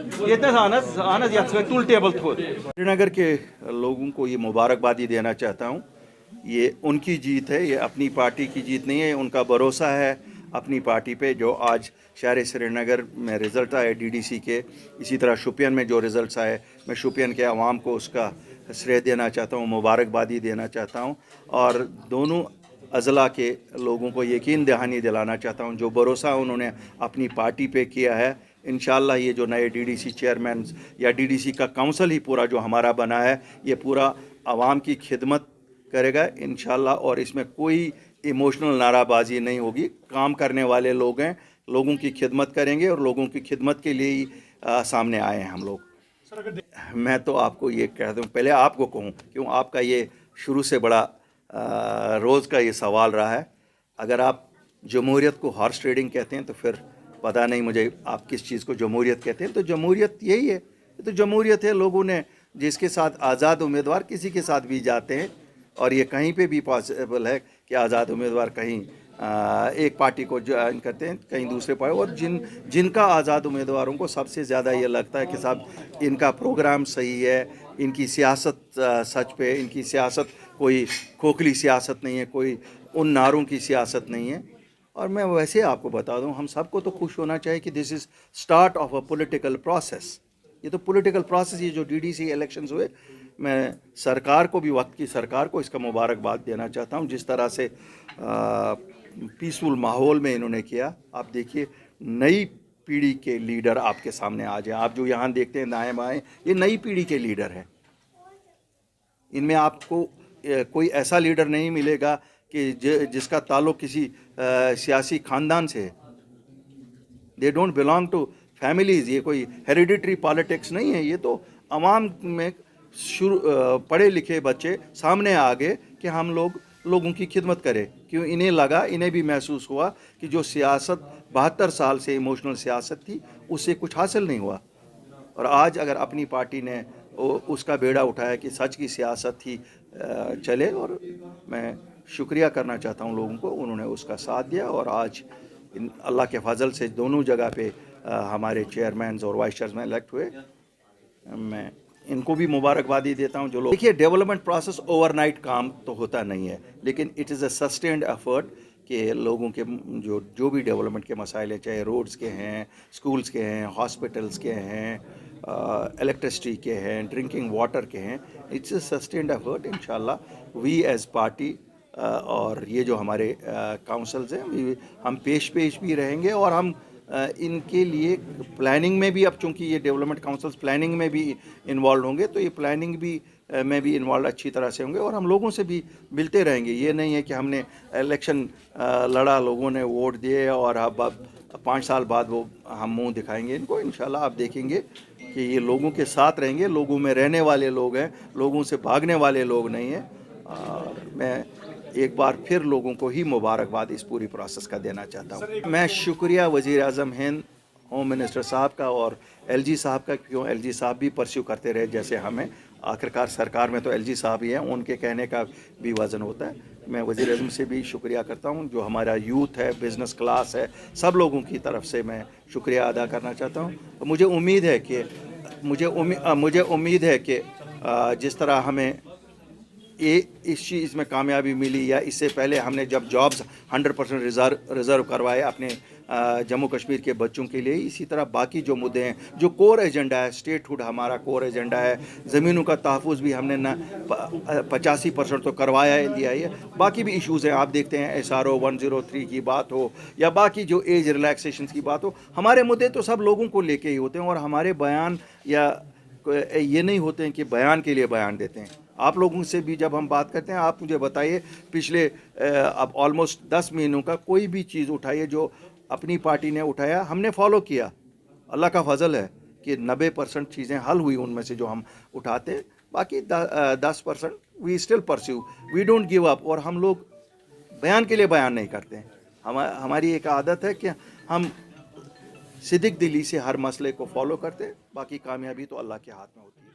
तुल टेबल थोद श्रीनगर के लोगों को ये मुबारकबादी देना चाहता हूँ। ये उनकी जीत है, ये अपनी पार्टी की जीत नहीं है। उनका भरोसा है अपनी पार्टी पे। जो आज शहर श्रीनगर में रिज़ल्ट आए डीडीसी के, इसी तरह शोपियान में जो रिज़ल्ट्स आए, मैं शोपियान के आवाम को उसका श्रेय देना चाहता हूँ, मुबारकबादी देना चाहता हूँ। और दोनों अज़ला के लोगों को यकीन दहानी दिलाना चाहता हूँ, जो भरोसा उन्होंने अपनी पार्टी पे किया है, इंशाअल्लाह ये जो नए डीडीसी चेयरमैन या डीडीसी का काउंसिल ही पूरा जो हमारा बना है, ये पूरा आवाम की खिदमत करेगा इंशाअल्लाह। और इसमें कोई इमोशनल नाराबाजी नहीं होगी। काम करने वाले लोग हैं, लोगों की खिदमत करेंगे और लोगों की खिदमत के लिए ही सामने आए हैं हम लोग। मैं तो आपको ये कह दूँ, पहले आपको कहूँ क्यों, आपका ये शुरू से बड़ा रोज़ का ये सवाल रहा है। अगर आप जमहूरियत को हॉर्स ट्रेडिंग कहते हैं तो फिर पता नहीं मुझे आप किस चीज़ को जमहूरियत कहते हैं। तो जमहूरियत यही है, तो जमहूरियत है, लोगों ने जिसके साथ आज़ाद उम्मीदवार किसी के साथ भी जाते हैं। और ये कहीं पे भी पॉसिबल है कि आज़ाद उम्मीदवार कहीं एक पार्टी को ज्वाइन करते हैं, कहीं दूसरे पार्टी। और जिनका आज़ाद उम्मीदवारों को सबसे ज़्यादा ये लगता है कि साहब इनका प्रोग्राम सही है, इनकी सियासत सच पे, इनकी सियासत कोई खोखली सियासत नहीं है, कोई उन नारों की सियासत नहीं है। और मैं वैसे आपको बता दूं, हम सबको तो खुश होना चाहिए कि this is start of a political process. ये तो पॉलिटिकल प्रोसेस, ये जो डीडीसी इलेक्शंस हुए, मैं सरकार को भी, वक्त की सरकार को इसका मुबारकबाद देना चाहता हूँ। जिस तरह से पीसफुल माहौल में इन्होंने किया, आप देखिए नई पीढ़ी के लीडर आपके सामने आ जाए। आप जो यहाँ देखते हैं दाएं बाएं, ये नई पीढ़ी के लीडर हैं। इनमें आपको कोई ऐसा लीडर नहीं मिलेगा कि जिसका ताल्लुक़ किसी सियासी ख़ानदान से है। They don't belong to families. ये कोई हेरिडिटरी पॉलिटिक्स नहीं है। ये तो अवाम में पढ़े लिखे बच्चे सामने आ गए कि हम लोगों की खिदमत करें। क्यों, इन्हें लगा, इन्हें भी महसूस हुआ कि जो सियासत 72 साल से इमोशनल सियासत थी, उससे कुछ हासिल नहीं हुआ। और आज अगर अपनी पार्टी ने उसका बेड़ा उठाया कि सच की सियासत ही चले, और मैं शुक्रिया करना चाहता हूँ लोगों को, उन्होंने उसका साथ दिया। और आज अल्लाह के फजल से दोनों जगह पे हमारे चेयरमैन और वाइस चेयरमैन इलेक्ट हुए। मैं इनको भी मुबारकबादी देता हूँ। जो लोग, देखिए डेवलपमेंट प्रोसेस ओवरनाइट काम तो होता नहीं है, लेकिन it is a sustained effort कि लोगों के जो भी डेवलपमेंट के मसाइल हैं, चाहे रोड्स के हैं, स्कूल्स के हैं, हॉस्पिटल्स के हैं, इलेक्ट्रिसिटी के हैं, ड्रिंकिंग वाटर के हैं, इट्स अ सस्टेन्ड एफर्ट। इंशाल्लाह वी एज़ पार्टी और ये जो हमारे काउंसिल्स हैं, हम पेश भी रहेंगे। और हम इनके लिए प्लानिंग में भी, अब चूँकि ये डेवलपमेंट काउंसिल्स प्लानिंग में भी इन्वॉल्व होंगे, तो ये प्लानिंग भी में भी इन्वॉल्व अच्छी तरह से होंगे। और हम लोगों से भी मिलते रहेंगे। ये नहीं है कि हमने इलेक्शन लड़ा, लोगों ने वोट दिए और अब 5 साल बाद वो हम मुंह दिखाएंगे इनको। इंशाल्लाह आप देखेंगे कि ये लोगों के साथ रहेंगे, लोगों में रहने वाले लोग हैं, लोगों से भागने वाले लोग नहीं हैं। और मैं एक बार फिर लोगों को ही मुबारकबाद इस पूरी प्रोसेस का देना चाहता हूँ। मैं शुक्रिया वज़ीर आज़म हिंद, होम मिनिस्टर साहब का और एलजी साहब का। क्यों, एलजी साहब भी परस्यू करते रहे जैसे हमें। आखिरकार सरकार में तो एलजी साहब ही हैं, उनके कहने का भी वज़न होता है। मैं वज़ीर आज़म से भी शुक्रिया करता हूँ। जो हमारा यूथ है, बिज़नेस क्लास है, सब लोगों की तरफ से मैं शुक्रिया अदा करना चाहता हूँ। तो मुझे उम्मीद है कि जिस तरह हमें इस चीज़ में कामयाबी मिली, या इससे पहले हमने जब जॉब्स 100% रिज़र्व करवाए अपने जम्मू कश्मीर के बच्चों के लिए, इसी तरह बाकी जो मुद्दे हैं, जो कोर एजेंडा है, स्टेटहुड हमारा कोर एजेंडा है, ज़मीनों का तहफ़्फ़ुज़ भी हमने 85% तो करवाया लिया है। बाकी भी इश्यूज़ हैं, आप देखते हैं SRO 103 की बात हो या बाकी जो एज रिलैक्सेशन की बात हो, हमारे मुद्दे तो सब लोगों को लेके ही होते हैं। और हमारे बयान या ये नहीं होते हैं कि बयान के लिए बयान देते हैं। आप लोगों से भी जब हम बात करते हैं, आप मुझे बताइए पिछले अब ऑलमोस्ट 10 महीनों का कोई भी चीज़ उठाइए जो अपनी पार्टी ने उठाया, हमने फॉलो किया। अल्लाह का फजल है कि 90% चीज़ें हल हुई उनमें से जो हम उठाते। बाकी 10% we still pursue, we don't give up. और हम लोग बयान के लिए बयान नहीं करते हैं। हमारी एक आदत है कि हम सिद्दीक दिली से हर मसले को फॉलो करते। बाकी कामयाबी तो अल्लाह के हाथ में होती है।